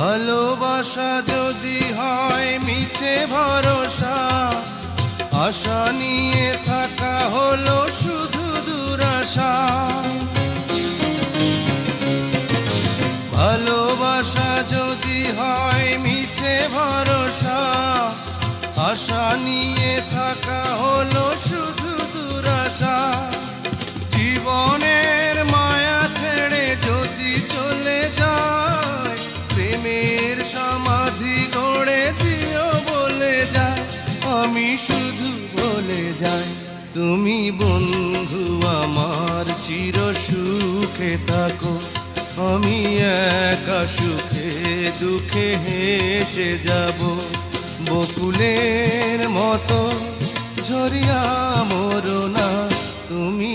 ভালোবাসা যদি হয় মিছে ভরসা, আশা নিয়ে থাকা হলো শুধু দুরাশা। ভালোবাসা যদি হয় মিছে ভরসা, আশা নিয়ে থাকা হলো শুধু দুরাশা। জীবনের মায়া ছেড়ে যদি চলে যায়, প্রেমের সমাধি গড়ে দিও বলে যায়। আমি শুধু বলে যাই, তুমি বন্ধু আমার চির সুখে থাকো। আমি একা সুখে দুঃখে হেসে যাব, বকুলের মতো ঝরিয়া মরো না। তুমি